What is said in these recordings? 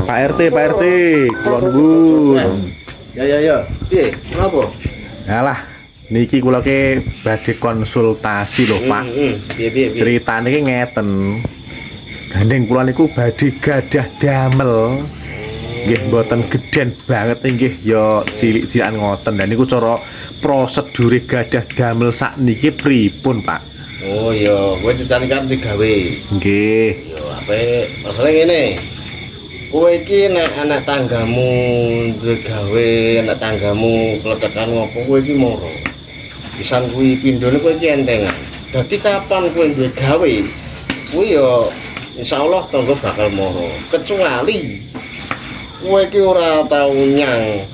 Pak RT, kula nuwun. Ya. Piye? Kenapa? Alah, niki kula ke badhe konsultasi lho, Pak. Piye? Ceritane ki ngeten. Gandeng kula niku badhe gadah damel. Nggih mboten gedhen banget nggih ya cilik-cilikan ngoten. Dan niku cara prosedure gadah damel sakniki pripun, Pak? Oh iya, kowe ditani kan digawe. Nggih. Yo apik. Masalahe ngene. Kowe iki nek anak tanggamu duwe gawe, anak tanggamu kletekan ngopo kowe iki moro. Pisan kuwi pindhone kowe iki entengan. Dadi kapan kowe duwe gawe, kuwi yo insyaallah tangga bakal moro. Kecuali kowe iki ora tau nyang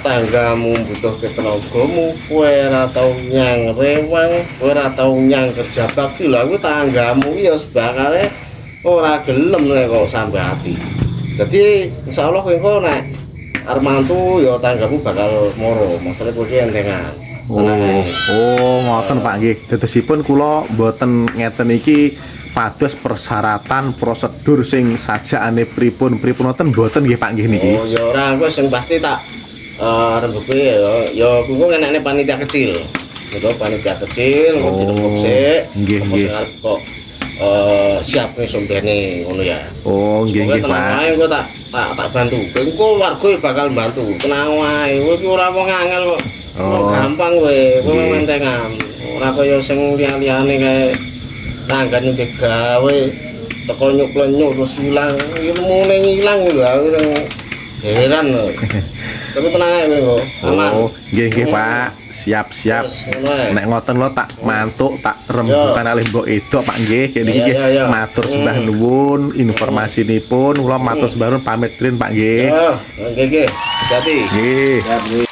tanggamu butuhke tenagamu, kowe ora tau nyang rewang, kowe ora tau nyang kerja bakti. Lah kuwi tanggamu ya sebakale ora gelem nek kok sampe ati. Jadi insyaallah kowe engko nek arep mantu ya tanggamu bakal moro. Masalahe kowe iki entengan. Ngoten Pak nggih. Dadosipun kula mboten ngeten iki pados persyaratan prosedur sing sajakane pripun wonten mboten nggih Pak nggih niki. Oh ya ora engko sing pasti tak rembuke ya kuwi enakne panitia kecil. Gitu panitia kecil kok dirembuk sik. Nggih. Kok siap nih sumpene ngono ya. Oh nggih Pak. Tenang wae engko tak bantu. Engko warga bakal bantu. Tenang wae. Kowe iki ora wong angel kok. Gampang kowe. Kowe mentengan. Ora kaya sing liya-liyane kae tanggane gawe teko nyuk-nyuk terus ilang. Ilmune ilang lho aku heran lho. Tapi tenang ae kowe. Aman. Oh nggih Pak. Siap. Nek ngoten lo tak mantuk tak rembukan alih Mbok Edok Pak nggih. Niki nggih matur sembah nuwun informasinipun. Kula matur sembah nuwun pamit rin Pak nggih. Nggih. Hati. Nggih. Siap nggih.